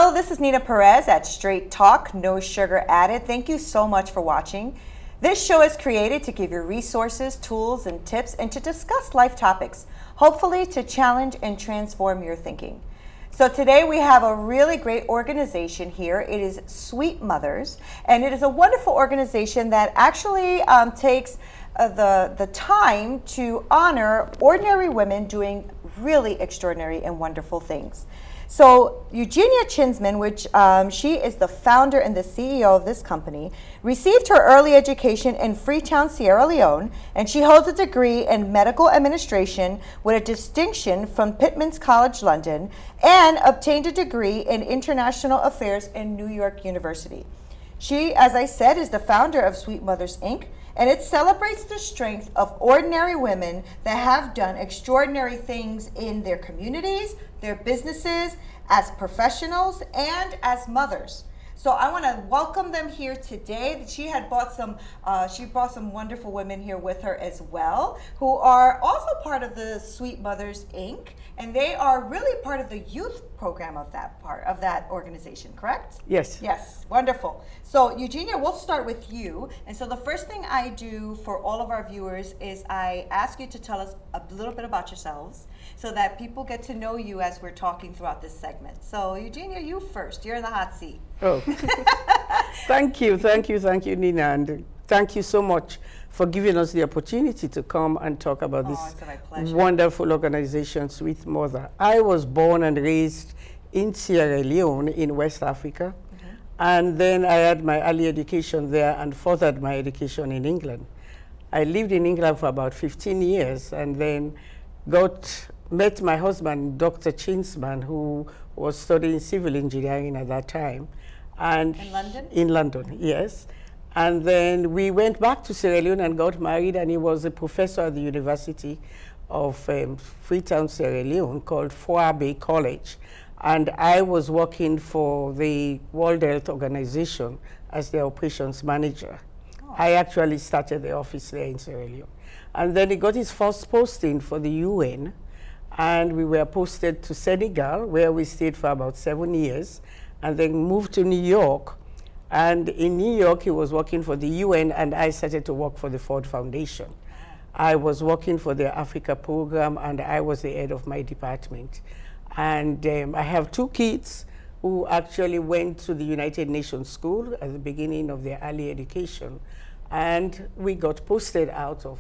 Hello, this is Nina Perez at Straight Talk, No Sugar Added. Thank you so much for watching. This show is created to give you resources, tools, and tips, and to discuss life topics, hopefully to challenge and transform your thinking. So today we have a really great organization here. It is Sweet Mothers, and it is a wonderful organization that actually takes the time to honor ordinary women doing really extraordinary and wonderful things. So Eugenia Chinsman, which she is the founder and the CEO of this company, received her early education in Freetown, Sierra Leone, and she holds a degree in medical administration with a distinction from Pitman's College London, and obtained a degree in international affairs in New York University. She, as I said, is the founder of Sweet Mothers, Inc., and it celebrates the strength of ordinary women that have done extraordinary things in their communities, their businesses, as professionals, and as mothers. So I want to welcome them here today. She brought some wonderful women here with her as well, who are also part of the Sweet Mothers, Inc., and they are really part of the youth program of that organization, correct? Yes. Yes, wonderful. So Eugenia, we'll start with you. And so the first thing I do for all of our viewers is I ask you to tell us a little bit about yourselves so that people get to know you as we're talking throughout this segment. So Eugenia, you first. You're in the hot seat. Oh, thank you, Nina, and thank you so much for giving us the opportunity to come and talk about this wonderful organization, Sweet Mother. I was born and raised in Sierra Leone in West Africa, and then I had my early education there and furthered my education in England. I lived in England for about 15 years, and then met my husband, Dr. Chinsman, who was studying civil engineering at that time. And in London? In London, yes. And then we went back to Sierra Leone and got married, and he was a professor at the University of Freetown, Sierra Leone, called Foabe College. And I was working for the World Health Organization as the operations manager. Oh. I actually started the office there in Sierra Leone. And then he got his first posting for the UN, and we were posted to Senegal, where we stayed for about 7 years, and then moved to New York. And in New York, he was working for the UN, and I started to work for the Ford Foundation. I was working for the Africa program, and I was the head of my department. And I have 2 kids who actually went to the United Nations School at the beginning of their early education. And we got posted out of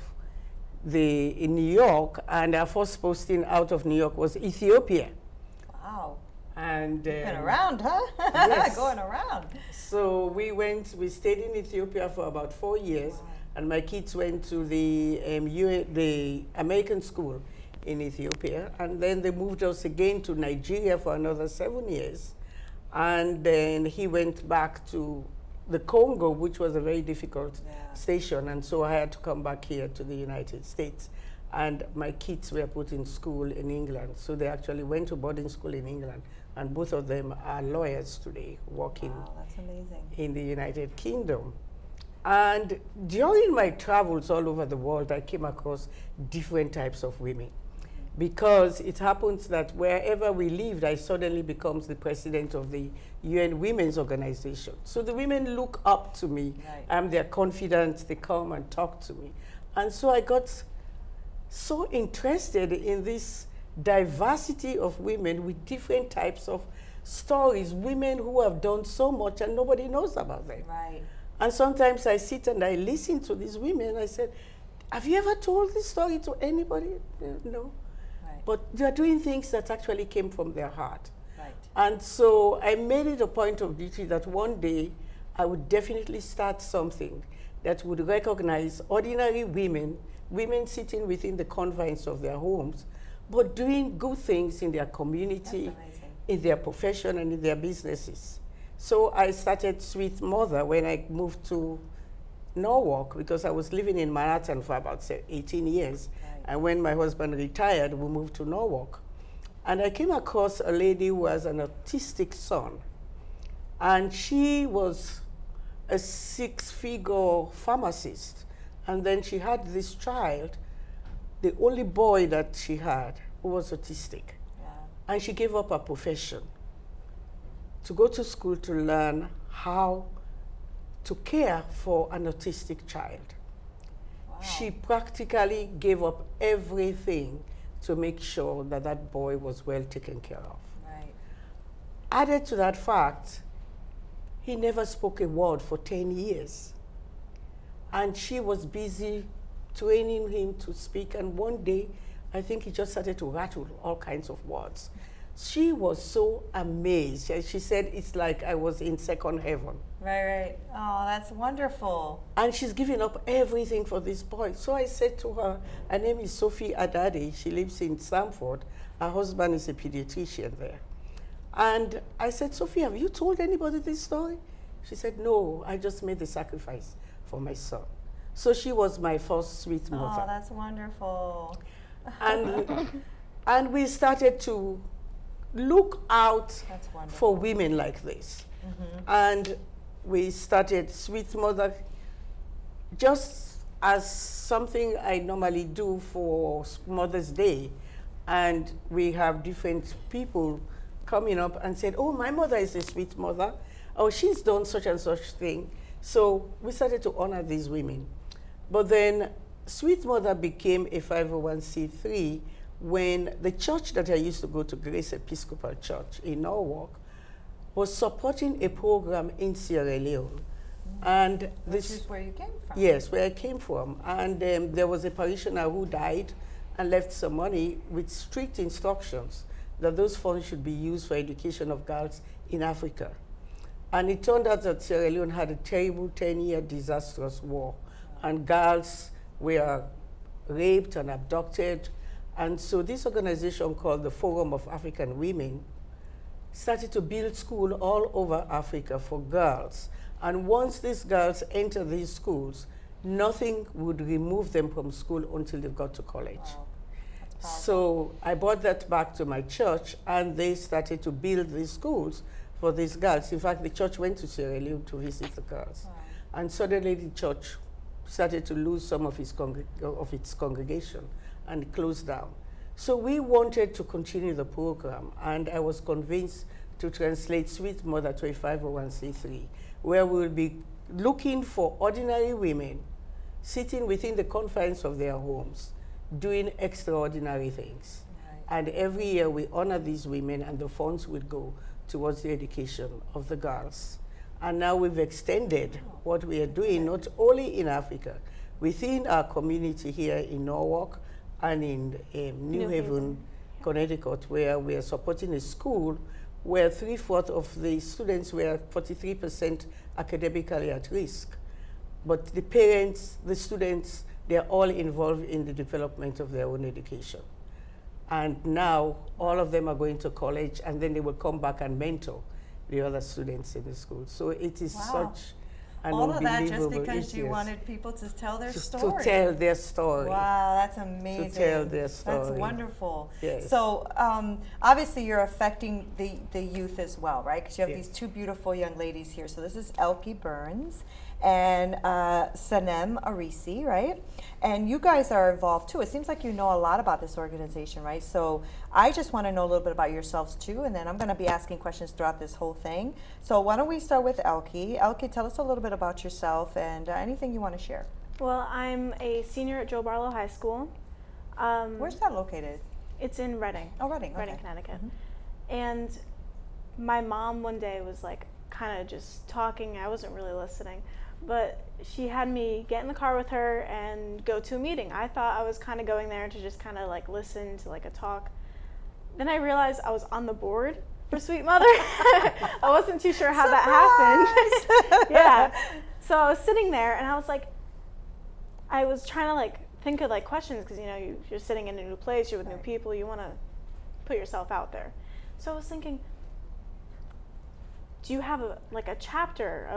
in New York, and our first posting out of New York was Ethiopia. Wow. And been around, huh? Yes. Going around. So we stayed in Ethiopia for about 4 years, wow. And my kids went to the American school in Ethiopia, and then they moved us again to Nigeria for another 7 years, and then he went back to the Congo, which was a very difficult station, and so I had to come back here to the United States. And my kids were put in school in England, so they actually went to boarding school in England, and both of them are lawyers today, working that's amazing. In the United Kingdom. And during my travels all over the world, I came across different types of women, because it happens that wherever we lived, I suddenly becomes the president of the UN Women's Organization. So the women look up to me. Right. I'm their confidant. They come and talk to me. And so I got so interested in this diversity of women with different types of stories, women who have done so much and nobody knows about them. Right. And sometimes I sit and I listen to these women. I said, have you ever told this story to anybody? No. Right. But they're doing things that actually came from their heart. Right. And so I made it a point of duty that one day I would definitely start something that would recognize ordinary women sitting within the confines of their homes, but doing good things in their community, in their profession, and in their businesses. So I started Sweet Mother when I moved to Norwalk, because I was living in Manhattan for about 18 years. Right. And when my husband retired, we moved to Norwalk. And I came across a lady who has an autistic son. And she was a 6-figure pharmacist. And then she had this child, the only boy that she had, who was autistic. Yeah. And she gave up her profession to go to school to learn how to care for an autistic child. Wow. She practically gave up everything to make sure that that boy was well taken care of. Right. Added to that fact, he never spoke a word for 10 years. And she was busy training him to speak. And one day, I think he just started to rattle all kinds of words. She was so amazed. She said, it's like I was in second heaven. Right. Oh, that's wonderful. And she's giving up everything for this boy. So I said to her, her name is Sophie Adadi. She lives in Stamford. Her husband is a pediatrician there. And I said, Sophie, have you told anybody this story? She said, no, I just made the sacrifice for my son. So she was my first sweet mother. Oh, that's wonderful. And we started to look out That's wonderful. for women like this. And we started Sweet Mother just as something I normally do for Mother's Day. And we have different people coming up and said, oh, my mother is a sweet mother. Oh, she's done such and such thing. So we started to honor these women. But then Sweet Mother became a 501c3 when the church that I used to go to, Grace Episcopal Church in Norwalk, was supporting a program in Sierra Leone. And This is where you came from. Yes, where I came from. And there was a parishioner who died and left some money with strict instructions that those funds should be used for education of girls in Africa. And it turned out that Sierra Leone had a terrible 10-year disastrous war, and girls were raped and abducted. And so this organization called the Forum of African Women started to build schools all over Africa for girls. And once these girls enter these schools, nothing would remove them from school until they got to college. Wow. That's powerful. So I brought that back to my church, and they started to build these schools for these girls. In fact, the church went to Sierra Leone to visit the girls. Wow. And suddenly the church started to lose some of its congregation and closed down. So we wanted to continue the program, and I was convinced to translate Sweet Mother to a 501c3, where we will be looking for ordinary women sitting within the confines of their homes, doing extraordinary things. Right. And every year we honor these women, and the funds would go towards the education of the girls. And now we've extended what we are doing, not only in Africa, within our community here in Norwalk and in New Haven, Connecticut, where we are supporting a school where 3/4 of the students were 43% academically at risk. But the parents, the students, they're all involved in the development of their own education. And now all of them are going to college, and then they will come back and mentor the other students in the school. So it is Wow. such an All of that unbelievable just because you yes. wanted people to tell their to story. tell their story. Wow, that's amazing. tell their That's story. wonderful. Yes. So obviously you're affecting the youth as well, right? Because you have Yes. these two beautiful young ladies here. So this is Elke Burns and Sanem Arisi, right? And you guys are involved too. It seems like you know a lot about this organization, right? So I just want to know a little bit about yourselves too, and then I'm going to be asking questions throughout this whole thing. So why don't we start with Elke? Elke, tell us a little bit about yourself and anything you want to share. Well, I'm a senior at Joe Barlow High School. Where's that located? It's in Reading. Oh, Reading. Reading, Okay. Connecticut. And my mom one day was like kind of just talking. I wasn't really listening, but she had me get in the car with her and go to a meeting. I thought I was kind of going there to just kind of like listen to like a talk. Then I realized I was on the board for Sweet Mother. I wasn't too sure how that happened. Yeah. So I was sitting there and I was like, I was trying to like think of like questions because you know you're sitting in a new place, you're with new Right. people, you want to put yourself out there. So I was thinking, do you have a chapter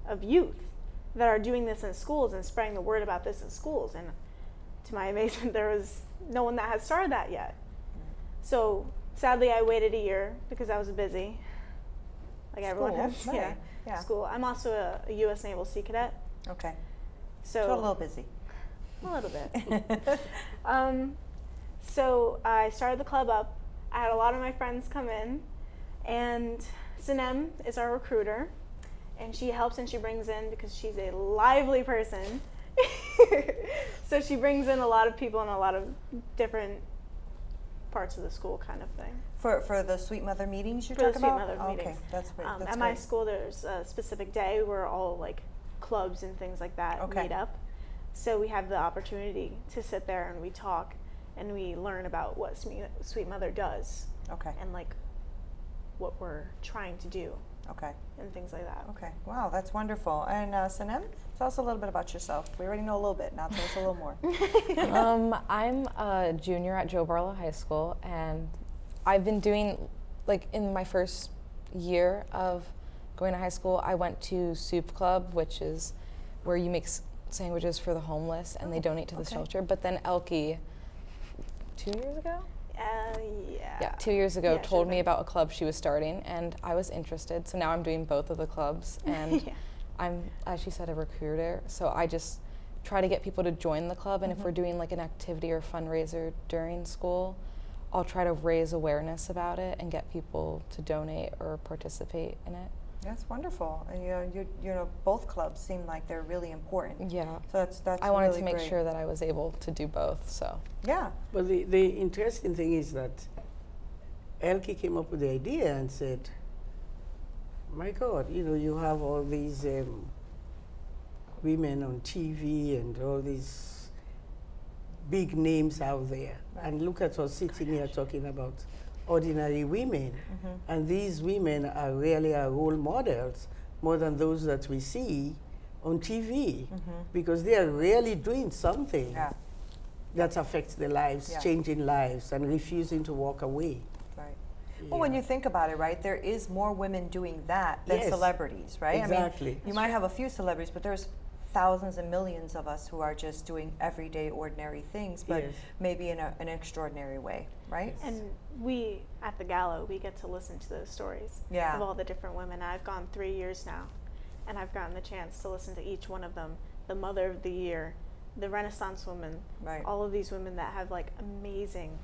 of youth that are doing this in schools and spreading the word about this in schools? And to my amazement, there was no one that had started that yet. So sadly, I waited a year because I was busy, like everyone School, is. right, yeah. School. I'm also a U.S. Naval Sea Cadet. Okay. So So a little busy. a little bit. So I started the club up. I had a lot of my friends come in, and Sinem is our recruiter, and she helps and she brings in, because she's a lively person. So she brings in a lot of people in a lot of different parts of the school, kind of thing. For the Sweet Mother meetings you're For the talking Sweet about? Mother Okay, meetings. that's great. That's At my great. school, there's a specific day where all like clubs and things like that Okay. meet up. So we have the opportunity to sit there and we talk and we learn about what Sweet Mother does Okay, and like what we're trying to do okay, and things like that. okay. Wow, that's wonderful. And Sanem, tell us a little bit about yourself. We already know a little bit. Now tell us a little more. I'm a junior at Joe Barlow High School, and I've been doing, like, in my first year of going to high school, I went to Soup Club, which is where you make sandwiches for the homeless and they donate to the okay. shelter. But then Elke, 2 years ago? Yeah. Yeah, 2 years ago, Yeah, told should've me been. about a club she was starting, and I was interested. So now I'm doing both of the clubs, and Yeah. I'm, as she said, a recruiter. So I just try to get people to join the club, and if we're doing like an activity or fundraiser during school, I'll try to raise awareness about it and get people to donate or participate in it. That's wonderful. And you know, both clubs seem like they're really important. Yeah. So that's I wanted really to make great. sure that I was able to do both, so. Yeah. But the interesting thing is that Elke came up with the idea and said, my God, you know, you have all these women on TV and all these big names out there. And look at us sitting here talking about ordinary women. And these women are really our role models more than those that we see on TV because they are really doing something Yeah. that affects their lives, Yeah. changing lives, and refusing to walk away. Right. Well, when Yeah. you think about it, right, there is more women doing that than Yes. celebrities, right? I Exactly. mean, you might have a few celebrities, but there's thousands and millions of us who are just doing everyday, ordinary things, but Yes. maybe in an extraordinary way, right? And we, at the Gala, we get to listen to those stories Yeah. of all the different women. I've gone 3 years now, and I've gotten the chance to listen to each one of them. The Mother of the Year, the Renaissance woman, Right. all of these women that have like amazing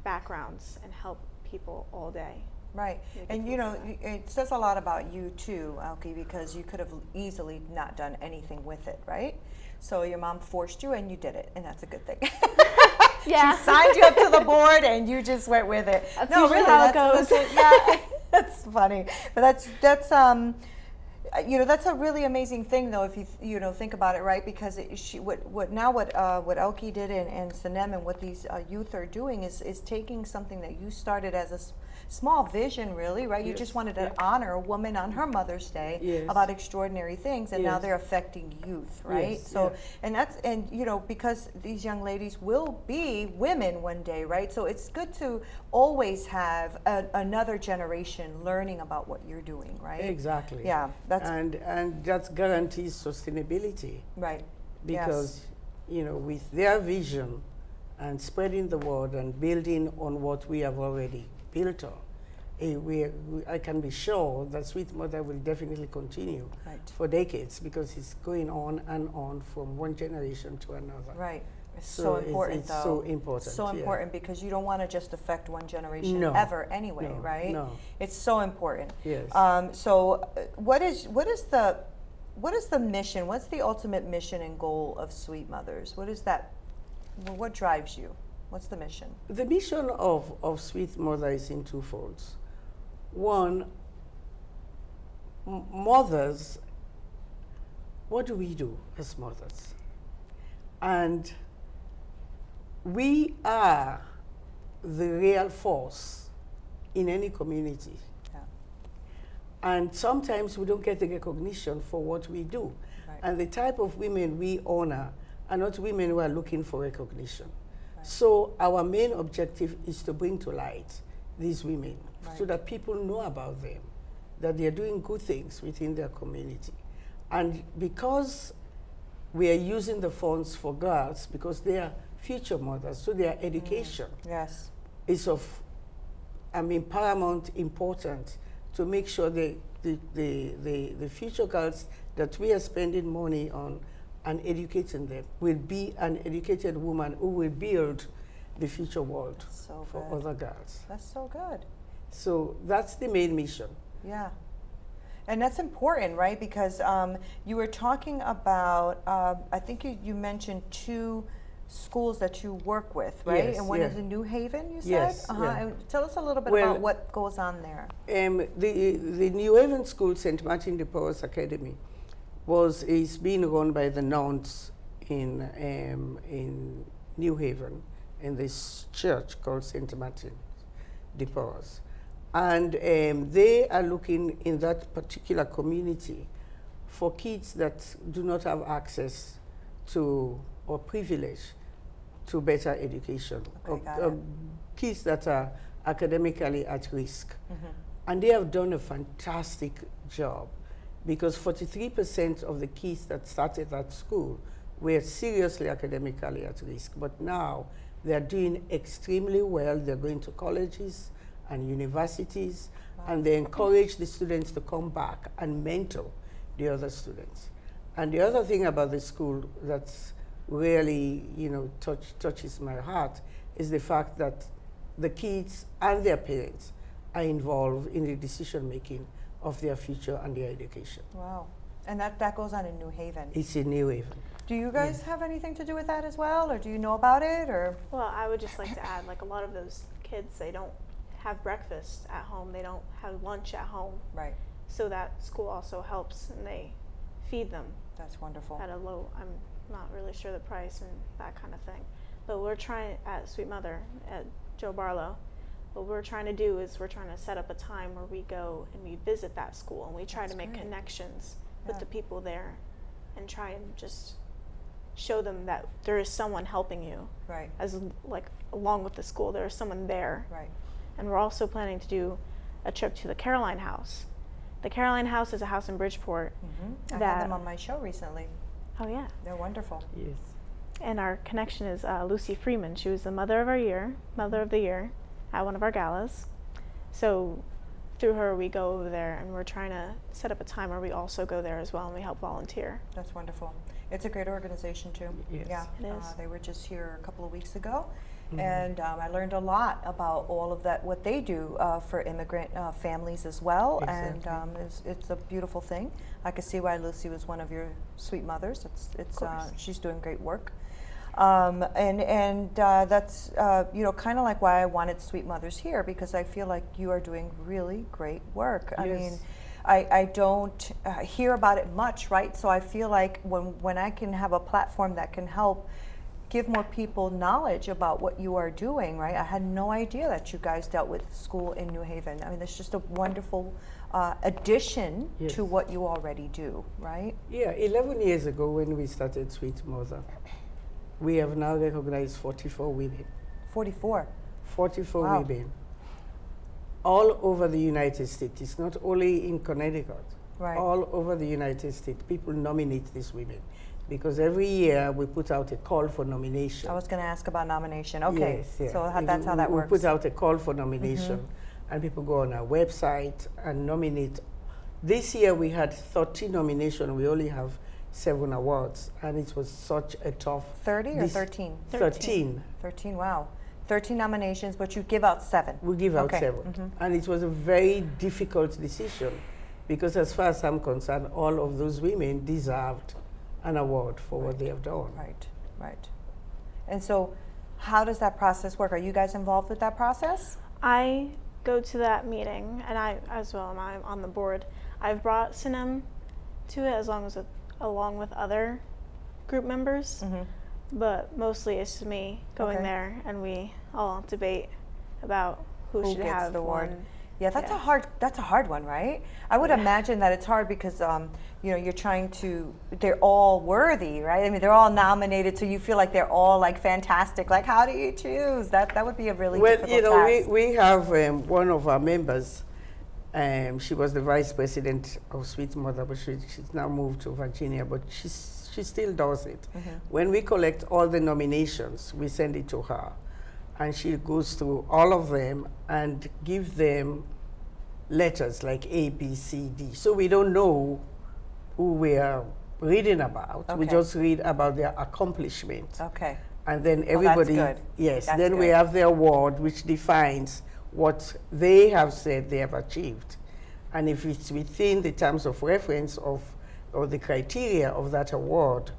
backgrounds and help people all day. Right. Make And it you know, feel that. it says a lot about you too, Elke, because you could have easily not done anything with it, right? So your mom forced you and you did it, and that's a good thing. Yeah. She signed you up to the board and you just went with it. That's usually how it goes. Yeah, that's funny. But that's you know, that's a really amazing thing though, if you know, think about it, right? Because what Elke did and Sanem and what these youth are doing is taking something that you started as a small vision, really, right? You Yes. just wanted to Yeah. honor a woman on her Mother's Day Yes. about extraordinary things, and now Yes. they're affecting youth, right? Yes, So, yeah. and you know, because these young ladies will be women one day, right? So it's good to always have another generation learning about what you're doing, right? Exactly. Yeah, that's and that guarantees sustainability right. because you know, with their vision and spreading the word and building on what we have already built on, I can be sure that Sweet Mother will definitely continue Right. for decades because it's going on and on from one generation to another. Right. It's so, So important, it's though. so important, So yeah. important because you don't want to just affect one generation No, ever anyway, no, right? no. It's so important. Yes. So, what is the mission? What's the ultimate mission and goal of Sweet Mothers? What is that? What drives you? What's the mission? The mission of Sweet Mother is in two folds. One, mothers, what do we do as mothers? And we are the real force in any community. Yeah. And sometimes we don't get the recognition for what we do. Right. And the type of women we honor are not women who are looking for recognition. Right. So our main objective is to bring to light these women so Right. that people know about them, that they're doing good things within their community. And because we are using the funds for girls, because they are future mothers, so their education Yes. is of, paramount importance to make sure the future girls that we are spending money on and educating them will be an educated woman who will build the future world So for good. other girls. That's so good. So that's the main mission. Yeah. And that's important, right? Because you were talking about, I think you mentioned 2 schools that you work with, right? Yes, and one yeah. is in New Haven, you said? Yes, yeah. And tell us a little bit Well, about what goes on there. The New Haven School, St. Martin de Porres Academy, is being run by the nuns in New Haven, in this church called St. Martin de Porres. And they are looking in that particular community for kids that do not have access to or privilege to better education, Okay, got or it. kids that are academically at risk. And they have done a fantastic job, because 43% of the kids that started that school were seriously academically at risk. But now they're doing extremely well. They're going to colleges and universities, and they encourage the students to come back and mentor the other students. And the other thing about the school that's really, touches my heart is the fact that the kids and their parents are involved in the decision making of their future and their education. Wow. And that goes on in New Haven. It's in New Haven. Do you guys have anything to do with that as well, or do you know about it, or? Well, I would just like to add, like, a lot of those kids, they don't have breakfast at home, they don't have lunch at home, Right. so that school also helps, and they feed them That's wonderful. at a low, I'm not really sure the price and that kind of thing. But we're trying, at Sweet Mother, at Joe Barlow, what we're trying to do is we're trying to set up a time where we go and we visit that school, and we try That's to make great. connections Yeah. with the people there and try and just show them that there is someone helping you, Right. as like along with the school, there is someone there. Right. And we're also planning to do a trip to the Caroline House. The Caroline House is a house in Bridgeport. I That- had them on my show recently. Oh yeah. They're wonderful. Yes. And our connection is Lucy Freeman. She was the mother of the year at one of our galas. So through her, we go over there, and we're trying to set up a time where we also go there as well, and we help volunteer. That's wonderful. It's a great organization too. Yes. Yeah, It is. they were just here a couple of weeks ago, and I learned a lot about all of that, what they do for immigrant families as well, Exactly. and it's a beautiful thing. I could see why Lucy was one of your sweet mothers. It's course. she's doing great work. That's kind of like why I wanted Sweet Mothers here, because I feel like you are doing really great work. I Yes. mean, I don't hear about it much, right? So I feel like when I can have a platform that can help give more people knowledge about what you are doing, right? I had no idea that you guys dealt with school in New Haven. I mean, it's just a wonderful addition Yes. to what you already do, right? Yeah, 11 years ago when we started Sweet Mother, we have now recognized 44 women. 44. 44 Wow. women all over the United States. It's not only in Connecticut. Right. All over the United States, people nominate these women, because every year we put out a call for nomination. I was going to ask about nomination. Okay, Yes, yeah. so that's how that we works. put out a call for nomination, and people go on our website and nominate. This year we had 30 nominations. We only have 7 awards, and it was such a tough. 30 or this- 13? 13. 13, wow. 13 nominations, but you give out 7. We give out Okay. 7. And it was a very difficult decision, because as far as I'm concerned, all of those women deserved an award for what they have done. Right, right. And so how does that process work? Are you guys involved with that process? I go to that meeting, and I as well. I'm on the board. I've brought Sinem to it along with other group members, but mostly it's just me going Okay. there, and we all debate about who should gets have the award? one. Yeah, that's Yeah. a hard one, right? I would Yeah. imagine that it's hard because you're trying to. They're all worthy, right? I mean, they're all nominated, so you feel like they're all like fantastic. Like, how do you choose? That would be a really Well, difficult task. we have one of our members. She was the vice president of Sweet Mother, but she's now moved to Virginia. But she still does it. When we collect all the nominations, we send it to her, and she goes through all of them and gives them letters like A, B, C, D. So we don't know who we are reading about. We Okay. just read about their accomplishment. Okay. And then that's everybody, good. yes, That's then we good. have the award which defines what they have said they have achieved. And if it's within the terms of reference of or the criteria of that award,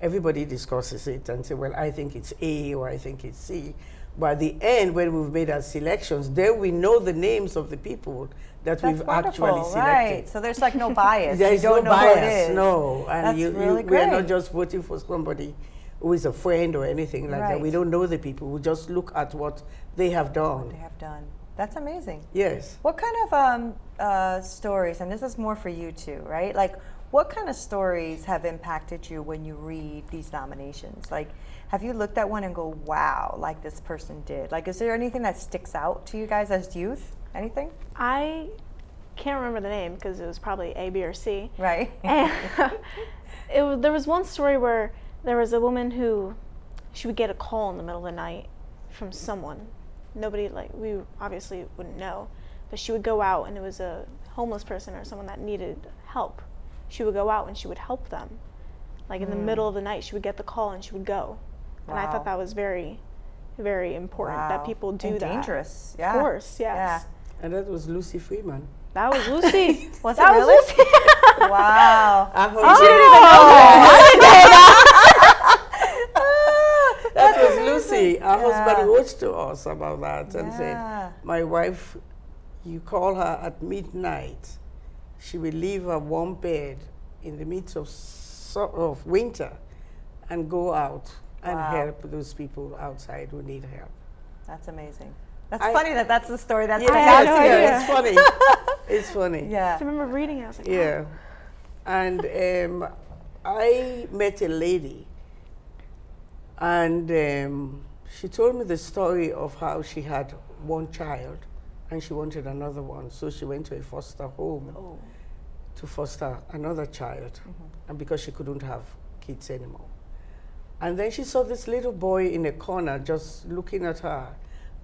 everybody discusses it and say, well, I think it's A or I think it's C. But at the end, when we've made our selections, then we know the names of the people that That's we've wonderful, actually selected. right? So there's like no bias. There's you don't no know bias, who it is. no. And That's really we are not great. just voting for somebody who is a friend or anything like that. We Right. don't know the people. We just look at what they have done. They have done. That's amazing. Yes. What kind of stories, and this is more for you too, right? Like, what kind of stories have impacted you when you read these nominations? Like, have you looked at one and go, wow, like this person did? Like, is there anything that sticks out to you guys as youth? Anything? I can't remember the name because it was probably A, B, or C. Right. And there was one story where there was a woman who she would get a call in the middle of the night from someone. Nobody, like, we obviously wouldn't know, but she would go out and it was a homeless person or someone that needed help. She would go out and she would help them. Like in the middle of the night, she would get the call and she would go. And I Wow. thought that was very, very important that Wow. people do And that. dangerous. Yeah. Of course, yes. And that was Lucy Freeman. That was Lucy. Was that it was really? Lucy. Wow. Our See, husband- she didn't even know that. That was Lucy. Our Yeah. husband wrote to us about that and Yeah. said, my wife, you call her at midnight. She will leave her warm bed in the midst of winter and go out and Wow. help those people outside who need help. That's amazing. That's I- funny that that's the story that's Yeah, stuck had out no to you. idea. it's funny. It's funny. Yeah. I remember reading it. I was like, Yeah. And I met a lady, and she told me the story of how she had one child and she wanted another one. So she went to a foster home Oh. to foster another child, and because she couldn't have kids anymore. And then she saw this little boy in a corner just looking at her,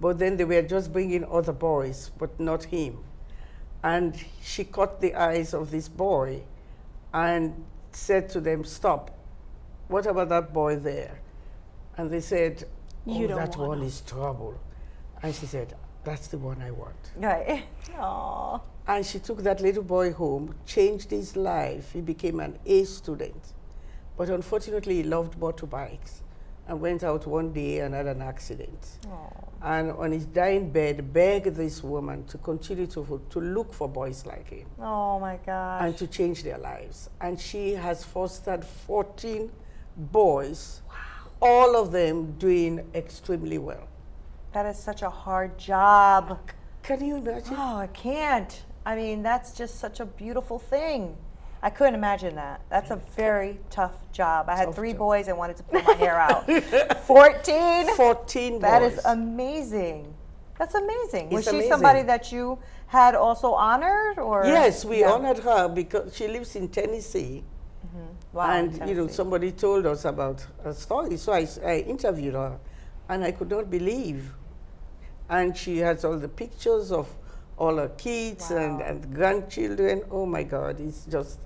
but then they were just bringing other boys, but not him. And she caught the eyes of this boy and said to them, stop, what about that boy there? And they said, You oh, don't that want one him." is trouble. And she said, that's the one I want. Right. Aww. And she took that little boy home, changed his life. He became an A student. But unfortunately, he loved motorbikes and went out one day and had an accident. And on his dying bed, begged this woman to continue to look for boys like him Oh my gosh. and to change their lives. And she has fostered 14 boys, all of them doing extremely well. That is such a hard job. Can you imagine? Oh, I can't. I mean, that's just such a beautiful thing. I couldn't imagine that. That's a very tough job. I had Tough 3 job. boys and wanted to pull my hair out. 14? 14 That boys. is amazing. That's amazing. Was It's she somebody amazing. that you had also honored, or? Yes, we Yeah. honored her because she lives in Tennessee. Wow, And you know, Tennessee. somebody told us about her story, so I interviewed her, and I could not believe. And she has all the pictures of all her kids Wow. and grandchildren. Oh my God, it's just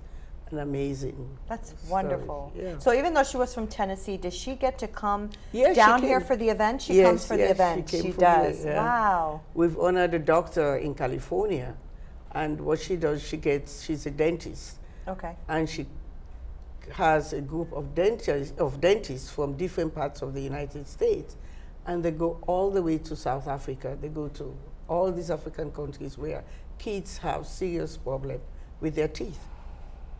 an amazing. That's wonderful. yeah. So even though she was from Tennessee, does she get to come Yes, she down here came. for the event? She Yes, comes for the yes, she event. came She from here, does. yeah. Wow. We've honored a doctor in California, and what she does, she's a dentist, Okay. and she has a group of dentists from different parts of the United States, and they go all the way to South Africa. They go to all these African countries where kids have serious problem with their teeth.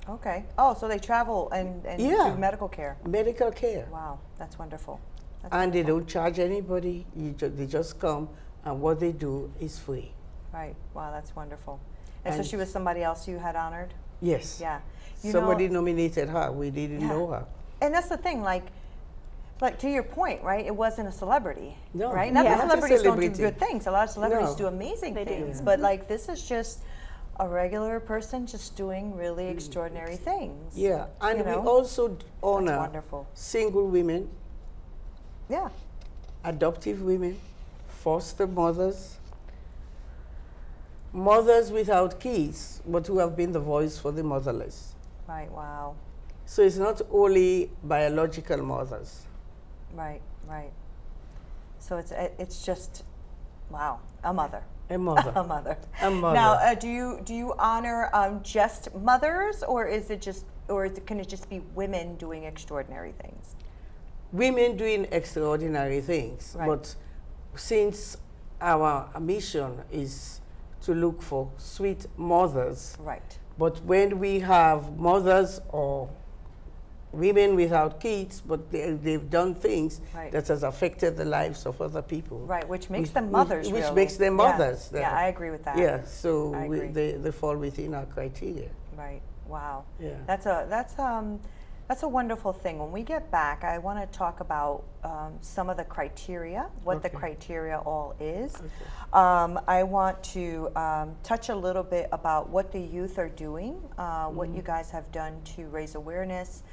Okay. Oh, so they travel and Yeah. do medical care. Medical care. Wow, that's wonderful. That's And they wonderful. don't charge anybody. They just come, and what they do is free. Right. Wow, that's wonderful. And so And- she was somebody else you had honored? Yes. Yeah. You Somebody know, nominated her. We didn't Yeah. know her. and that's the thing, like to your point, right? It wasn't a celebrity, No, right? Not Yeah. that Not a celebrities don't do celebrity. good things. A lot of celebrities No. do amazing They do. things, but like this is just a regular person just doing really extraordinary things. Yeah, and You we know? also That's honor wonderful. single women, Yeah. adoptive women, foster mothers, mothers without kids, but who have been the voice for the motherless. Right. Wow. So it's not only biological mothers. Right. Right. So it's just, wow, a mother. A mother. A mother. A mother. Now, do you honor just mothers, or can it just be women doing extraordinary things? Women doing extraordinary things, Right. but since our mission is to look for sweet mothers, Right. but when we have mothers or women without kids, but they've done things Right. that has affected the lives of other people. Right, which makes them mothers. Which really. makes them Yeah. mothers. Yeah, I agree with that. Yeah, so I agree. they fall within our criteria. Right. Wow. Yeah. That's a wonderful thing. When we get back, I want to talk about some of the criteria, what the Okay. criteria all is. Okay. I want to touch a little bit about what the youth are doing, what Mm-hmm. you guys have done to raise awareness,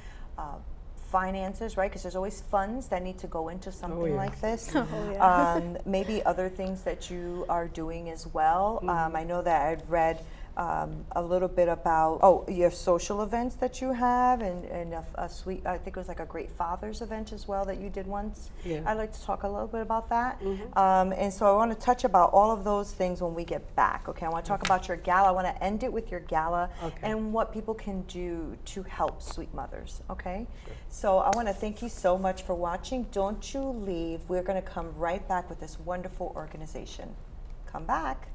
finances, right? Because there's always funds that need to go into something yeah. like this. Oh, yeah. Maybe other things that you are doing as well. Mm-hmm. I know that I'd read a little bit about your social events that you have, and a sweet, I think it was like a Great Fathers event as well that you did once. Yeah. I'd like to talk a little bit about that. Mm-hmm. And so I want to touch about all of those things when we get back. Okay, I want to talk about your gala. I want to end it with your gala Okay. and what people can do to help sweet mothers. Okay, so I want to thank you so much for watching. Don't you leave. We're going to come right back with this wonderful organization. Come back.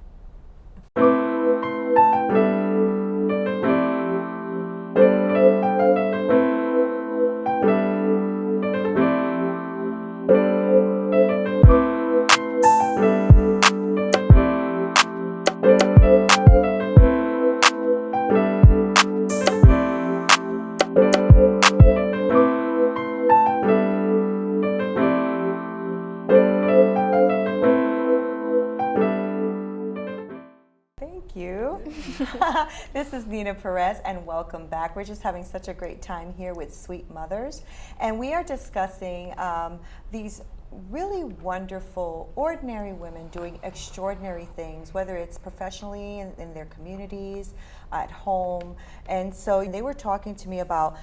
Thank you. This is Nina Perez, and welcome back. We're just having such a great time here with Sweet Mothers, and we are discussing these really wonderful, ordinary women doing extraordinary things, whether it's professionally in their communities, at home. And so they were talking to me about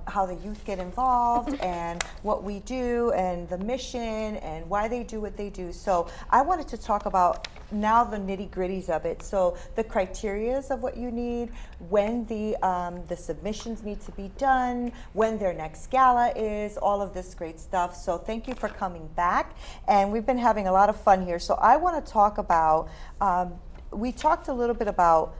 how the youth get involved and what we do and the mission and why they do what they do. So I wanted to talk about now the nitty-gritties of it. So the criterias of what you need, when the submissions need to be done, when their next gala is, all of this great stuff. So thank you for coming back. And we've been having a lot of fun here. So I want to talk about, we talked a little bit about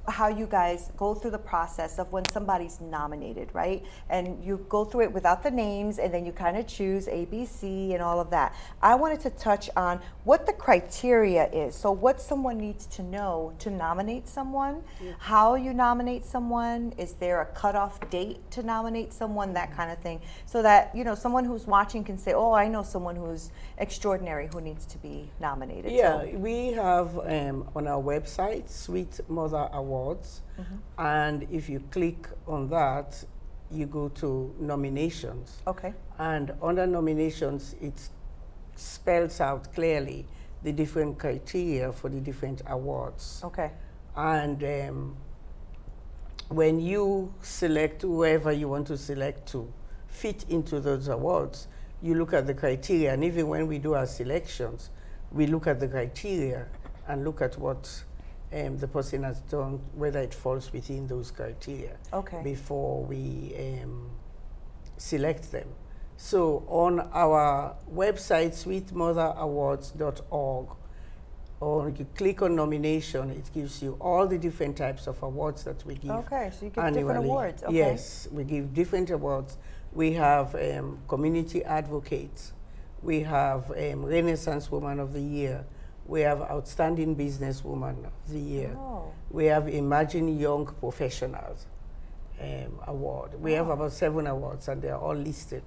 how you guys go through the process of when somebody's nominated, right? And you go through it without the names, and then you kind of choose A, B, C, and all of that. I wanted to touch on what the criteria is. So what someone needs to know to nominate someone, how you nominate someone, is there a cutoff date to nominate someone, that kind of thing. So that, someone who's watching can say, oh, I know someone who's extraordinary who needs to be nominated. Yeah, So, we have on our website, Sweet Mother Awards, and if you click on that, you go to nominations. okay. And under nominations, it spells out clearly the different criteria for the different awards. Okay. And when you select whoever you want to select to fit into those awards, you look at the criteria. And even when we do our selections, we look at the criteria and look at what the person has done, whether it falls within those criteria, Okay. before we select them. So on our website, sweetmotherawards.org, or you click on nomination, it gives you all the different types of awards that we give. Okay, so you give annually. different awards. Okay. Yes, we give different awards. We have community advocates. We have Renaissance Woman of the Year. We have Outstanding Businesswoman of the Year. Oh. We have Imagine Young Professionals award. We have about 7 awards, and they're all listed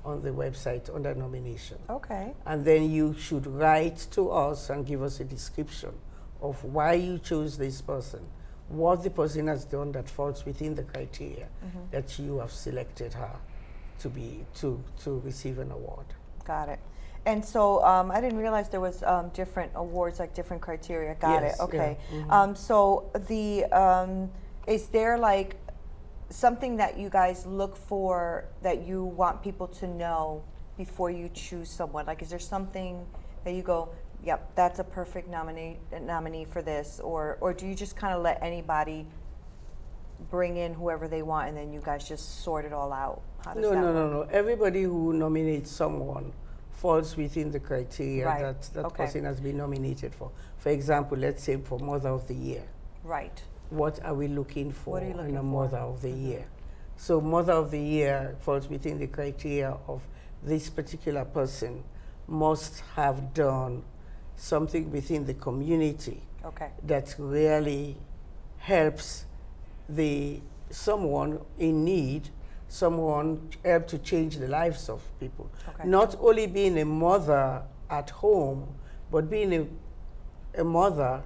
on the website under nomination. Okay. And then you should write to us and give us a description of why you chose this person, what the person has done that falls within the criteria that you have selected her to receive an award. Got it. And so I didn't realize there was different awards, like different criteria. Got Yes, it. Okay. yeah. So the is there like something that you guys look for that you want people to know before you choose someone? Like, is there something that you go, yep, that's a perfect nominee for this, or do you just kind of let anybody bring in whoever they want and then you guys just sort it all out? How does No, that no, work? no, no. Everybody who nominates someone falls within the criteria Right. that Okay. person has been nominated for. For example, let's say for Mother of the Year. Right. What are we looking for What are you in looking a for? Mother of the Year? So Mother of the Year falls within the criteria of this particular person must have done something within the community Okay. that really helps someone in need, someone help to change the lives of people. Okay. Not only being a mother at home, but being a mother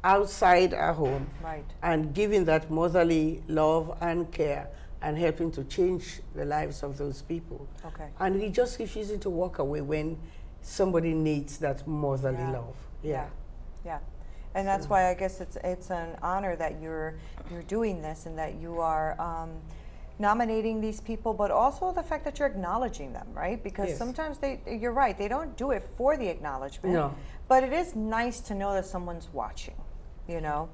outside our home Right. and giving that motherly love and care and helping to change the lives of those people. Okay. And we just refusing to walk away when somebody needs that motherly Yeah. love. Yeah. Yeah. And that's why I guess it's an honor that you're doing this and that you are nominating these people, but also the fact that you're acknowledging them, right? Because Yes. sometimes you're right, they don't do it for the acknowledgement. No. But it is nice to know that someone's watching, you know.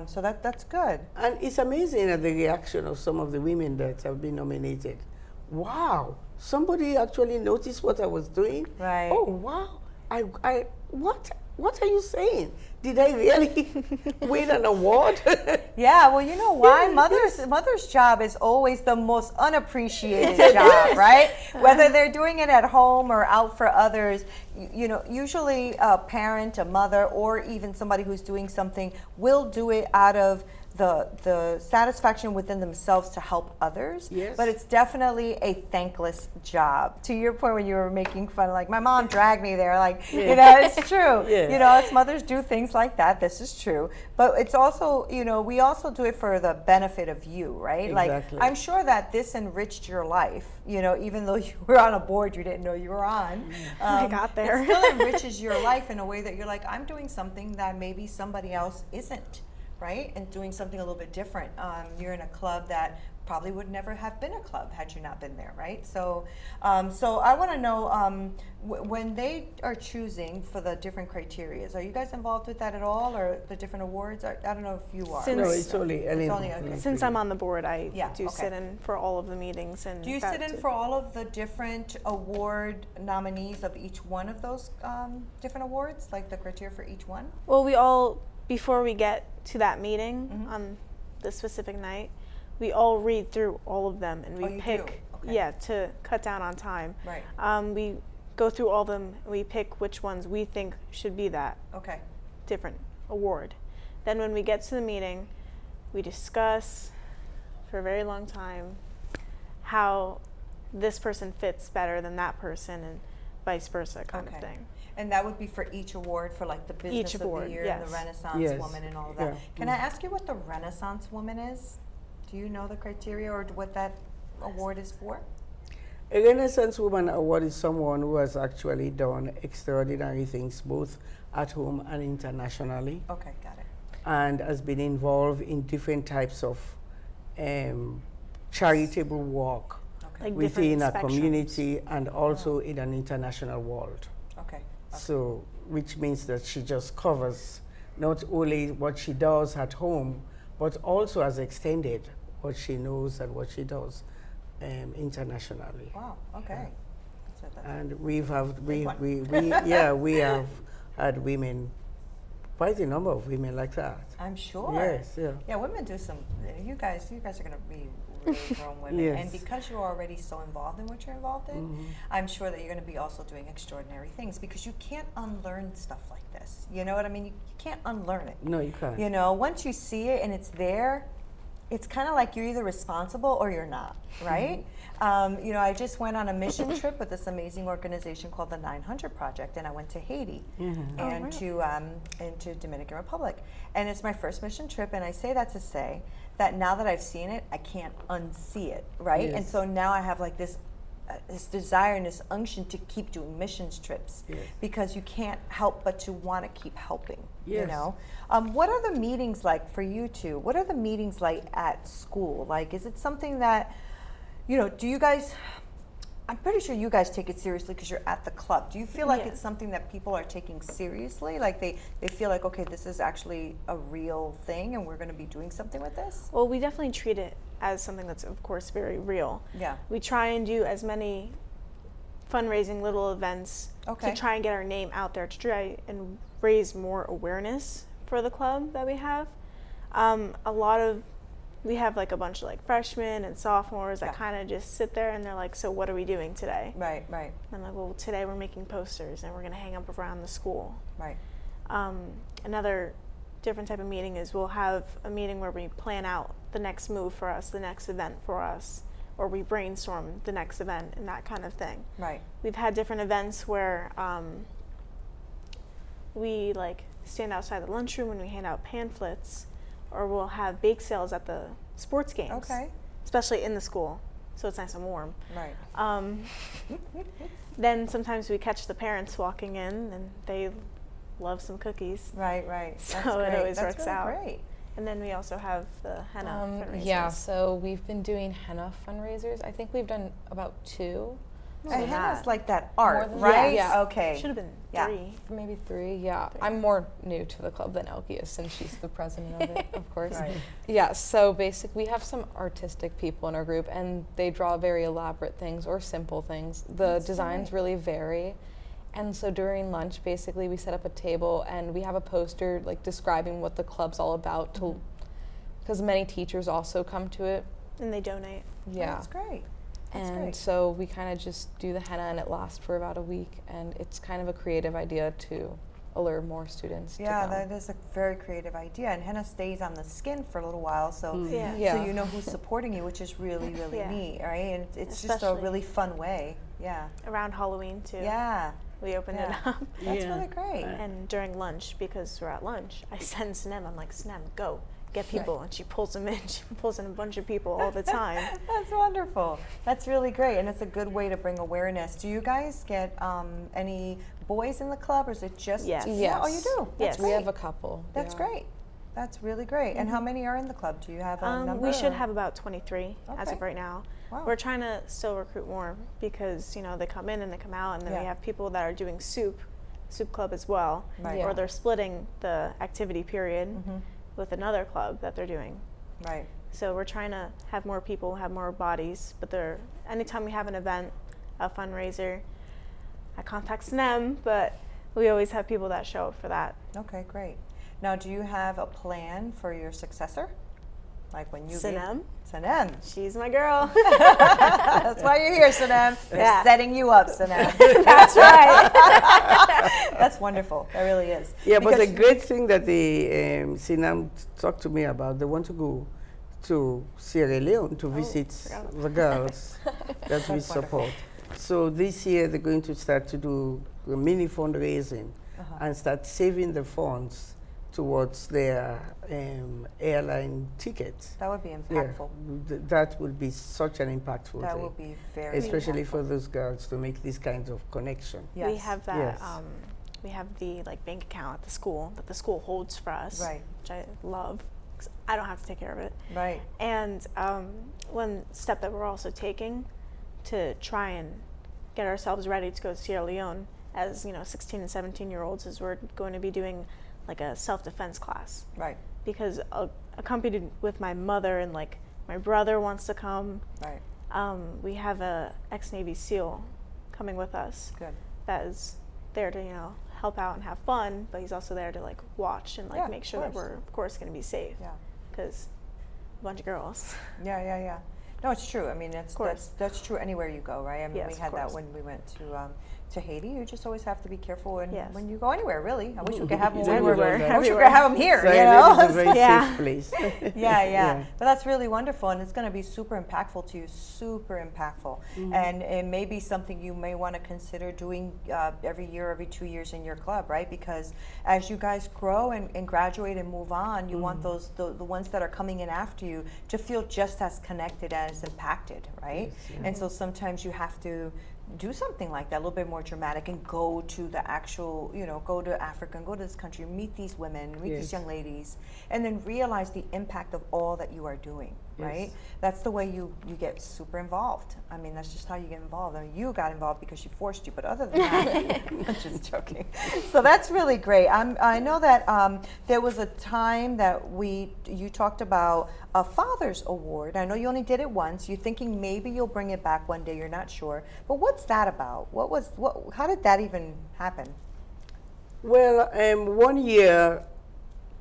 So that's good. And it's amazing at the reaction of some of the women that have been nominated. Wow, somebody actually noticed what I was doing. Right. Oh wow, what are you saying? Did I really win an award? Yeah, well, you know why? Mother's job is always the most unappreciated job, right? Whether they're doing it at home or out for others, you know, usually a parent, a mother, or even somebody who's doing something will do it out of the satisfaction within themselves to help others. Yes. But it's definitely a thankless job. To your point when you were making fun, like my mom dragged me there, like, you know, it's true. Yeah. You know, us mothers do things like that. This is true. But it's also, you know, we also do it for the benefit of you, right? Exactly. Like, I'm sure that this enriched your life, you know, even though you were on a board you didn't know you were on. I got there. It still enriches your life in a way that you're like, I'm doing something that maybe somebody else isn't, right? And doing something a little bit different. You're in a club that probably would never have been a club had you not been there, right? So, so I want to know when they are choosing for the different criterias, are you guys involved with that at all, or the different awards? I don't know if you are. Since- No, it's only Ellen. only- okay. Since I'm on the board, I Yeah, do okay. sit in for all of the meetings. And Do you that sit in too. for all of the different award nominees of each one of those different awards, like the criteria for each one? Well, we all, before we get to that meeting Mhm. on the specific night, we all read through all of them and we Oh, you pick, do? Okay. yeah, to cut down on time. Right. We go through all of them and we pick which ones we think should be that Okay. different award. Then when we get to the meeting, we discuss for a very long time how this person fits better than that person and vice versa kind Okay. of thing. And that would be for each award, for like the Business of award, the Year and yes. the Renaissance Yes. Woman and all of that. Yeah. Can I ask you what the Renaissance Woman is? Do you know the criteria or what that award is for? A Renaissance Woman Award is someone who has actually done extraordinary things both at home and internationally, Okay, got it. and has been involved in different types of charitable work Okay. Like within different a spectrums. community and also in an international world. Okay. So, which means that she just covers not only what she does at home, but also has extended what she knows and what she does internationally. Wow. Okay. That's And we have had women, quite a number of women like that. I'm sure. Yes, yeah. Yeah, women do some. You guys are going to be really grown women, Yes. and because you're already so involved in what you're involved in, Mm-hmm. I'm sure that you're going to be also doing extraordinary things because you can't unlearn stuff like this. You know what I mean? You can't unlearn it. No, you can't. You know, once you see it and it's there, it's kind of like you're either responsible or you're not, right? You know, I just went on a mission trip with this amazing organization called the 900 Project, and I went to Haiti and to Dominican Republic, and it's my first mission trip. And I say that to say that now that I've seen it, I can't unsee it, right? And Yes. so now I have like this desire and this unction to keep doing missions trips Yes. because you can't help but to want to keep helping. You Yes. know, what are the meetings like for you two? What are the meetings like at school? Like, is it something that, you know, do you guys I'm pretty sure you guys take it seriously because you're at the club. Do you feel like Yeah. it's something that people are taking seriously? Like they feel like, okay, this is actually a real thing and we're going to be doing something with this? Well, we definitely treat it as something that's, of course, very real. Yeah. We try and do as many fundraising little events Okay. to try and get our name out there, to try and raise more awareness for the club that we have. We have like a bunch of like freshmen and sophomores that Yeah. kind of just sit there and they're like, so what are we doing today? Right, right, And I'm like, well, today we're making posters and we're going to hang up around the school. right. Another different type of meeting is we'll have a meeting where we plan out the next move for us, the next event for us, or we brainstorm the next event and that kind of thing. Right. We've had different events where we like stand outside the lunchroom and we hand out pamphlets, or we'll have bake sales at the sports games. Okay. Especially in the school, so it's nice and warm. Right. Then sometimes we catch the parents walking in and they love some cookies. Right, right. So That's it great. always That's works really out. Great. And then we also have the henna fundraisers. Yeah, so we've been doing henna fundraisers. I think we've done about 2. And henna's that. like that art, than right? that. Yeah. Okay. Should have been Yeah. 3. Maybe 3, yeah. I'm more new to the club than Elke is since she's the president of it, of course. Right. Yeah, so basically we have some artistic people in our group and they draw very elaborate things or simple things. The That's designs great. really vary. And so during lunch, basically we set up a table and we have a poster like describing what the club's all about to, because many teachers also come to it. And they donate. Yeah. That's great. That's And great. so we kind of just do the henna and it lasts for about a week and it's kind of a creative idea to allure more students to Yeah, come. that is a very creative idea. And henna stays on the skin for a little while, so Yeah. Yeah. so you know who's supporting you, which is really, really Yeah. neat, right? And it's just a Especially- really fun way. Yeah. Around Halloween too. Yeah. We open Yeah. it up. That's Yeah. really great. And during lunch, because we're at lunch, I send Sinem, I'm like, Sinem, go, get people. And she pulls them in. She pulls in a bunch of people all the time. That's wonderful. That's really great, and it's a good way to bring awareness. Do you guys get any boys in the club, or is it just? Yes. Yeah. Oh, you Yes. do. That's Yes. We great. have a couple. That's yeah. great. That's really great. And how many are in the club? Do you have a number? We should or- have about 23 as Okay. of right now. Wow. We're trying to still recruit more because, they come in and they come out, and then Yeah. we have people that are doing soup club as well, Right. Yeah. or they're splitting the activity period Mhm. with another club that they're doing. Right. So we're trying to have more people, have more bodies, but anytime we have an event, a fundraiser, I contact SNEM, but we always have people that show up for that. Okay, great. Now, do you have a plan for your successor? Like when you Sinem, Sanem. she's my girl. That's why you're here, Sanem. They're Yeah. setting you up, Sanem. That's right. That's wonderful. That really is. Yeah, but the Because- great thing that the Sinam talked to me about, they want to go to Sierra Leone to visit forgot the girls that we That's wonderful. support. So this year they're going to start to do a mini fundraising and start saving the funds towards their airline tickets. That would be Yeah, impactful. that will be such an impactful That thing, will be very especially impactful. for those girls to make this kind of connection. Yes. We have that. Yes. We have the bank account at the school that the school holds for us, Right. which I love. 'Cause I don't have to take care of it. Right. And one step that we're also taking to try and get ourselves ready to go to Sierra Leone as 16 and 17-year-olds is we're going to be doing like a self-defense class, Right. because accompanied with my mother and like my brother wants to come. Right. We have a ex-Navy SEAL coming with us Good. that is there to help out and have fun, but he's also there to like watch and like Yeah, make of sure that course. we're of course going to be safe, Yeah. because a bunch of girls. Yeah, yeah, yeah. No, it's true. I mean, course. that's true anywhere you go, right? I mean, Yes, we of had that course. when we went to Haiti. You just always have to be careful Yes. when you go anywhere. Really, I wish we could have them It's when we were. everywhere. I wish we could Everywhere. have them here. So You it know. is a very Yeah. safe place. Yeah. But that's really wonderful, and it's going to be super impactful to you, super impactful. And it may be something you may want to consider doing every year, every 2 years in your club, right? Because as you guys grow and graduate and move on, you want those the ones that are coming in after you to feel just as connected as impacted, right? Yes, yeah. And so sometimes you have to do something like that, a little bit more dramatic, and go to the actual, go to Africa and go to this country, meet these women, meet these Yes. young ladies, and then realize the impact of all that you are doing, right? That's the way you get super involved. I mean, that's just how you get involved. I mean, you got involved because she forced you, but other than that, I'm just joking. So that's really great. I know that there was a time that you talked about a Father's Award. I know you only did it once. You're thinking maybe you'll bring it back one day. You're not sure. But what's that about? How did that even happen? Well, one year,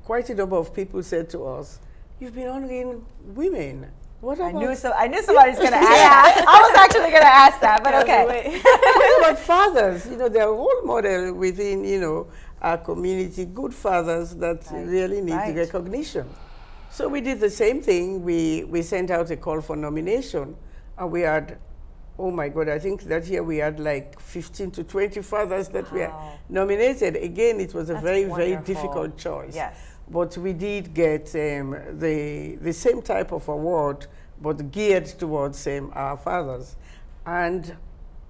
quite a number of people said to us, "You've been honoring women. What about?" I knew somebody was going to ask that. I was actually going to ask that, but okay. What about fathers? They're a role model within, our community. Good fathers that really need recognition. So we did the same thing. We sent out a call for nomination, and we had, oh my God, I think that year we had like 15 to 20 fathers that were nominated. Again, it was a very difficult choice. Yes. But we did get the same type of award, but geared towards our fathers. And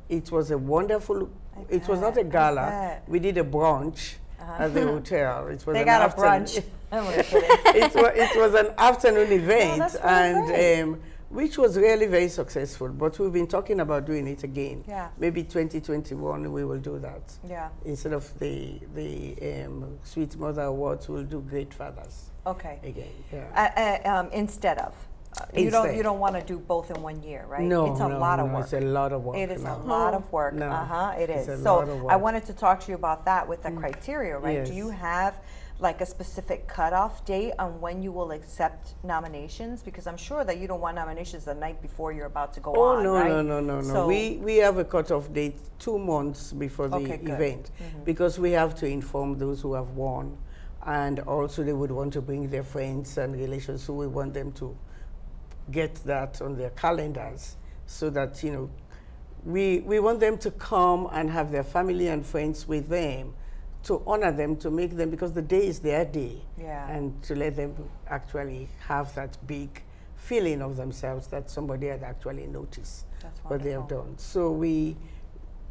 it was a wonderful, it was not a gala. We did a brunch at the hotel. It was they got a brunch. it was an afternoon event, and which was really very successful. But we've been talking about doing it again. Yeah. Maybe 2021 we will do that. Yeah. Instead of the Sweet Mother Awards, we'll do Great Fathers. Okay. Again. Yeah. Instead of. You don't want to do both in one year, right? No, it's a lot of work. It's a lot of work. It is a lot of work. It is. It's a So lot of work. I wanted to talk to you about that with the criteria, right? Yes. Do you have like a specific cutoff date on when you will accept nominations? Because I'm sure that you don't want nominations the night before you're about to go on, no, right? no. So We have a cutoff date 2 months before the event, because we have to inform those who have won, and also they would want to bring their friends and relations, so we want them to get that on their calendars, so that we want them to come and have their family and friends with them, to honor them, to make them, because the day is their day, and to let them actually have that big feeling of themselves that somebody had actually noticed what they have done. So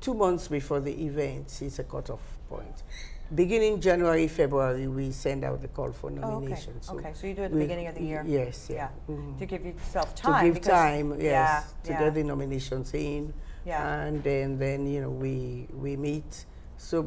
2 months before the event is a cutoff point. Beginning January, February, we send out the call for nominations. Okay, so you do it at the beginning of the year? Yes, yeah. To give yourself time. To give time, yes, to yeah. get the nominations in. Yeah. And then we meet. So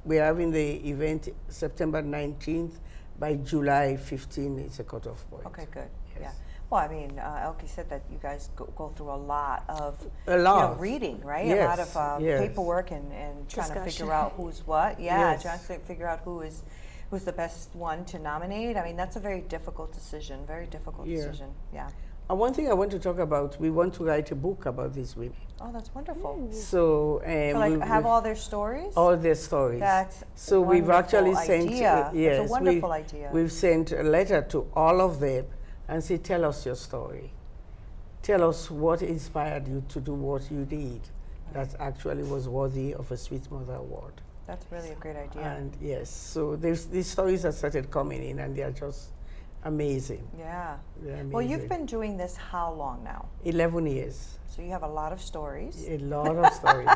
we're having the event September 19th. By July 15th, it's a cutoff point. Okay, good. Yes. Yeah. Well, I mean, Elke said that you guys go through a lot of reading, right? Yes. A lot of paperwork and trying to figure out who's what. Yeah, trying to figure out who's the best one to nominate. I mean, that's a very difficult decision. Very difficult decision. Yeah. And one thing I want to talk about, we want to write a book about these women. Oh, that's wonderful. So, have all their stories? All their stories. That's so we've actually sent. Yes, it's a wonderful idea. We've sent a letter to all of them and say, tell us your story. Tell us what inspired you to do what you did that actually was worthy of a Sweet Mother Award. That's really a great idea. And yes, so these stories have started coming in, and they are just amazing. Yeah. They're amazing. Well, you've been doing this how long now? 11 years. So you have a lot of stories. A lot of stories.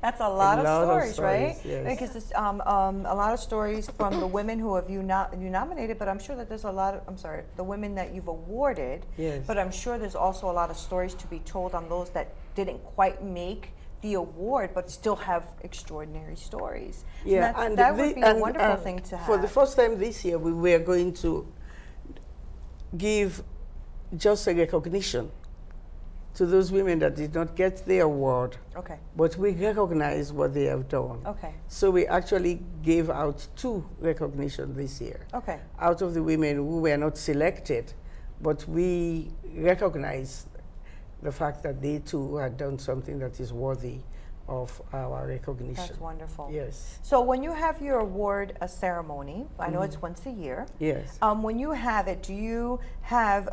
That's a lot of stories, right? Yes. Because it's, a lot of stories from the women who have you nominated, but I'm sure that there's a lot of, the women that you've awarded. Yes. But I'm sure there's also a lot of stories to be told on those that didn't quite make the award, but still have extraordinary stories. Yeah, and that would be a wonderful thing to have. For the first time this year, we were going to give just a recognition to those women that did not get the award. Okay. But we recognize what they have done. Okay. So we actually gave out 2 recognitions this year. Okay. Out of the women who were not selected, but we recognize the fact that they too had done something that is worthy of our recognition. That's wonderful. Yes. So when you have your award ceremony, I know it's once a year. Yes. When you have it, do you have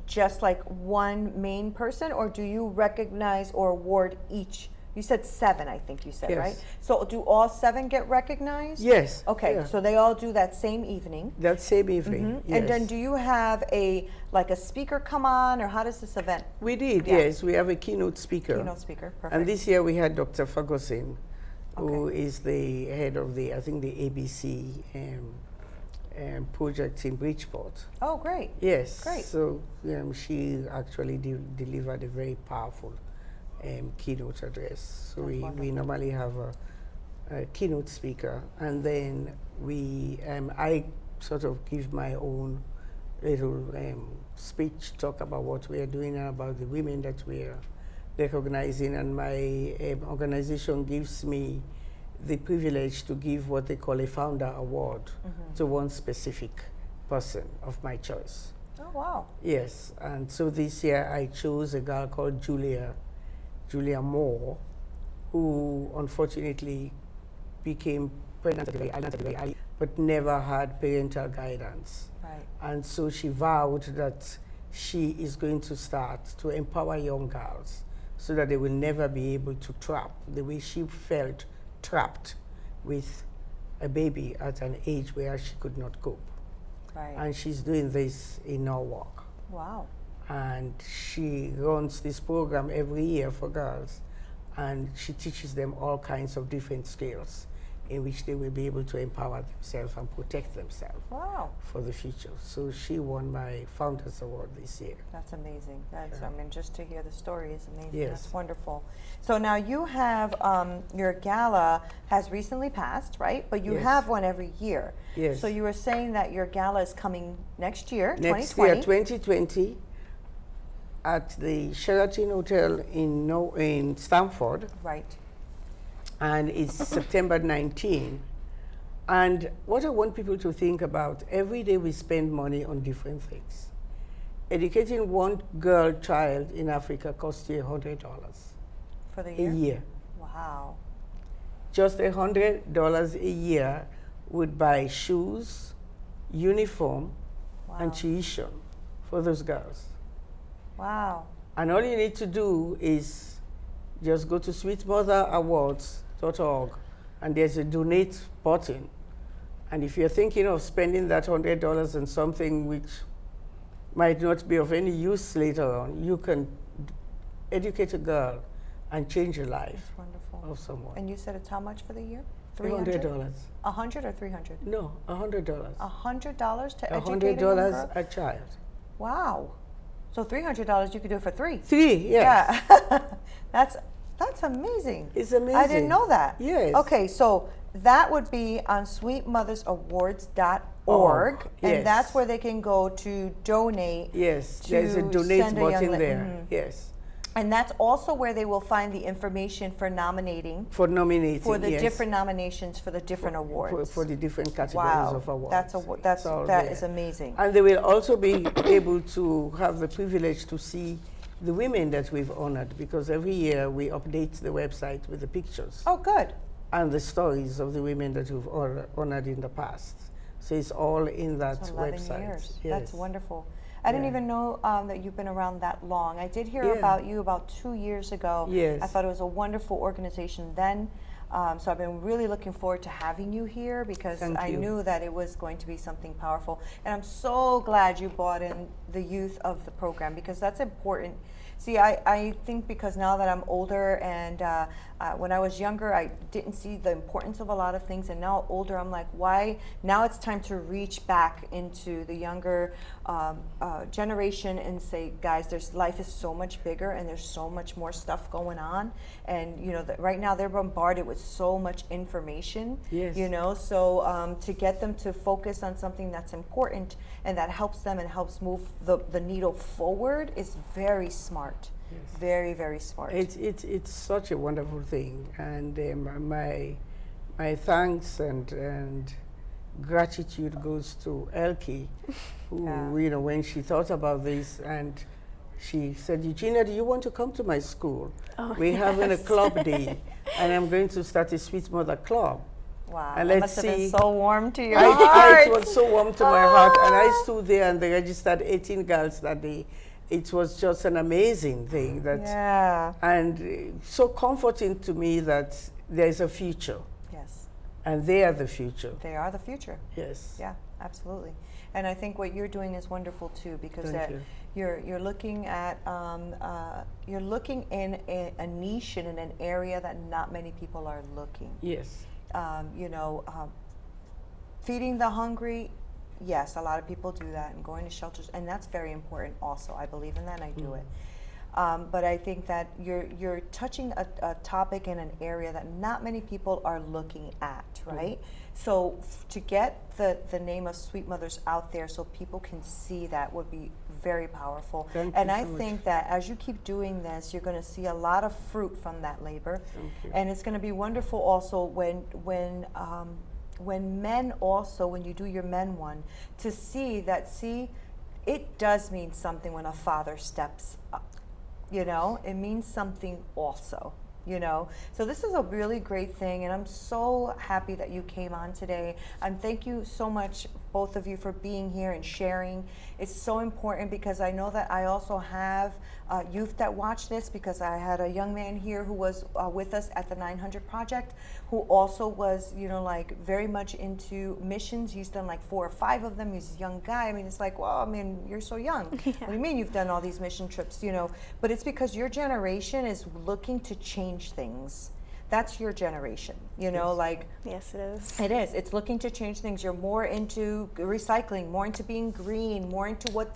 just like one main person, or do you recognize or award each? You said 7, I think you said, Yes. right? So do all 7 get recognized? Yes. Okay, Yeah. so they all do that same evening. That same evening. Yes. And then do you have a speaker come on, or how does this event? We did, Yeah. yes. We have a keynote speaker. Keynote speaker, perfect. And this year we had Dr. Ferguson, who is the head of the ABC project in Bridgeport. Oh, great. Yes. Great. So she actually delivered a very powerful keynote address. So we normally have a keynote speaker, and then I sort of give my own little speech, talk about what we are doing and about the women that we are recognizing, and my organization gives me the privilege to give what they call a founder award to one specific person of my choice. Oh, wow. Yes, and so this year I chose a girl called Julia Moore, who unfortunately became pregnant at a very early, but never had parental guidance. Right. And so she vowed that she is going to start to empower young girls so that they will never be able to trap the way she felt trapped with a baby at an age where she could not cope. Right. And she's doing this in Norwalk. Wow. And she runs this program every year for girls, and she teaches them all kinds of different skills in which they will be able to empower themselves and protect themselves Wow. for the future. So she won my Founders Award this year. That's amazing. That's, I mean, just to hear the story is amazing. Yes. That's wonderful. So now you have, your gala has recently passed, right? But you Yes. have one every year. Yes. So you were saying that your gala is coming next year, Next 2020. year, 2020, at the Sheraton Hotel in Stamford, Right. and it's September 19. And what I want people to think about, every day we spend money on different things. Educating one girl child in Africa costs you $100 For the a year? year. Wow. Just $100 a year would buy shoes, uniform, Wow. and tuition for those girls. Wow. And all you need to do is just go to sweetmotherawards.org, and there's a donate button. And if you're thinking of spending that $100 on something which might not be of any use later on, you can educate a girl and change the life That's wonderful. of someone. And you said it's how much for the year? $100. 100 or 300? No, $100. $100 to educate a young $100 girl? a child. Wow. So $300 you could do it for 3. 3, yes. Yeah. that's amazing. It's amazing. I didn't know that. Yes. Okay, so that would be on sweetmothersawards.org, and Yes. that's where they can go to donate. Yes, to there's a donate send a young button la- there. Mhm. Yes, And that's also where they will find the information for nominating for nominating. for the yes. different nominations for the different awards. For the different categories wow, of awards. that's It's all that there. is amazing. And they will also be able to have the privilege to see the women that we've honored, because every year we update the website with the pictures Oh, good. and the stories of the women that we've honored in the past. So it's all in that It's 11 website. years. Yes. That's wonderful. I didn't Yeah. even know that you've been around that long. I did hear Yeah. about you about 2 years ago. Yes. I thought it was a wonderful organization then. So I've been really looking forward to having you here because Thank I you. knew that it was going to be something powerful. And I'm so glad you brought in the youth of the program because that's important. See, I think because now that I'm older and when I was younger, I didn't see the importance of a lot of things. And now older, I'm like, why? Now it's time to reach back into the younger generation and say, guys, life is so much bigger and there's so much more stuff going on. And, you know, right now they're bombarded with so much information, Yes. you know, so to get them to focus on something that's important and that helps them and helps move the needle forward is very smart. Yes. Very, very smart. It's such a wonderful thing, and my thanks and gratitude goes to Elke, who Yeah. you know, when she thought about this, and she said, Eugenia, do you want to come to my school? Oh, We're having a yes. club day, and I'm going to start a Sweet Mother Club. Wow, And that let's must have been see. so warm to your It heart. was so warm to my heart, and I stood there, and they registered 18 girls that day. It was just an amazing thing that. Yeah. And so comforting to me that there's a future, Yes, and they are the future. they are the future. Yes. Yeah, absolutely. And I think what you're doing is wonderful too, because Thank you. you're looking at you're looking in a niche and in an area that not many people are looking. Yes. You know, feeding the hungry yes, a lot of people do that and going to shelters, and that's very important also. I believe in that and I do it. But I think that you're touching a topic in an area that not many people are looking at, right? So to get the name of Sweet Mothers out there so people can see that would be very powerful. Thank and you I so much. think that as you keep doing this, you're going to see a lot of fruit from that labor. Thank you. And it's going to be wonderful also when men also, when you do your men one, to see that, it does mean something when a father steps up. You know, it means something also, you know. So this is a really great thing, and I'm so happy that you came on today. And thank you so much, both of you, for being here and sharing. It's so important because I know that I also have youth that watch this, because I had a young man here who was with us at the 900 Project, who also was, you know, like very much into missions. He's done like 4 or 5 of them. He's a young guy. I mean, it's like, well, I mean, you're so young. What do you mean you've done all these mission trips, you know? But it's because your generation is looking to change things. That's your generation, you know, like. Yes, it is. It is. It's looking to change things. You're more into recycling, more into being green, more into what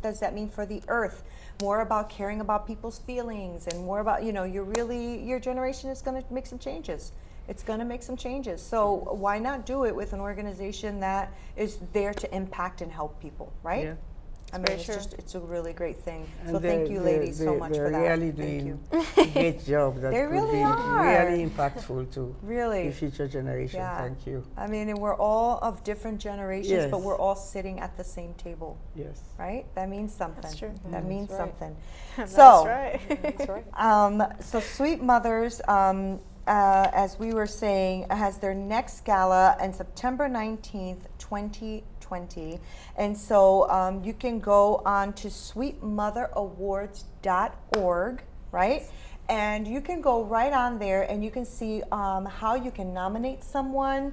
does that mean for the earth, more about caring about people's feelings, and more about, you know, your generation is going to make some changes. It's going to make some changes. So why not do it with an organization that is there to impact and help people, right? Yeah. I very mean, true. it's a really great thing. And So thank you, ladies, so much for that. They're really Thank doing you. a great job that They could really be are. really impactful to Really. the future generation. Yeah. Thank you. I mean, and we're all of different generations, but Yes. we're all sitting at the same table, Yes. right? That means something. That's true. That means right. something. That's So, right. That's right. So Sweet Mothers, as we were saying, has their next gala on September 19th, 2020. And so you can go on to sweetmotherawards.org, right? And you can go right on there and you can see how you can nominate someone.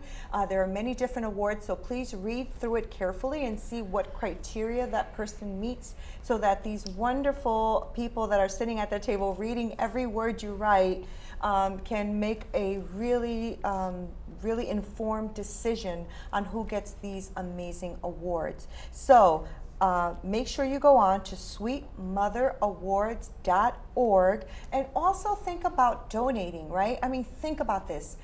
There are many different awards, so please read through it carefully and see what criteria that person meets, so that these wonderful people that are sitting at the table reading every word you write can make a really informed decision on who gets these amazing awards. So make sure you go on to sweetmotherawards.org and also think about donating, right? I mean, think about this.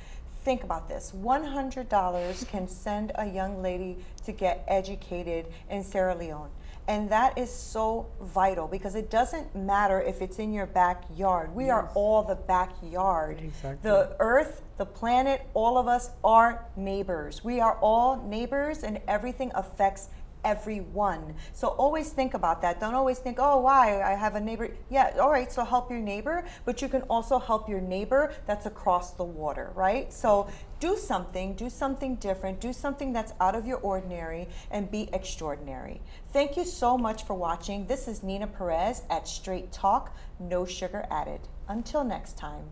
Think about this. $100 can send a young lady to get educated in Sierra Leone. And that is so vital, because it doesn't matter if it's in your backyard. We are all the backyard. Exactly. The earth, the planet, all of us are neighbors. We are all neighbors, and everything affects everyone. So always think about that. Don't always think, oh, why? I have a neighbor. Yeah, all right, so help your neighbor, but you can also help your neighbor that's across the water, right? So do something different, do something that's out of your ordinary, and be extraordinary. Thank you so much for watching. This is Nina Perez at Straight Talk, No Sugar Added. Until next time.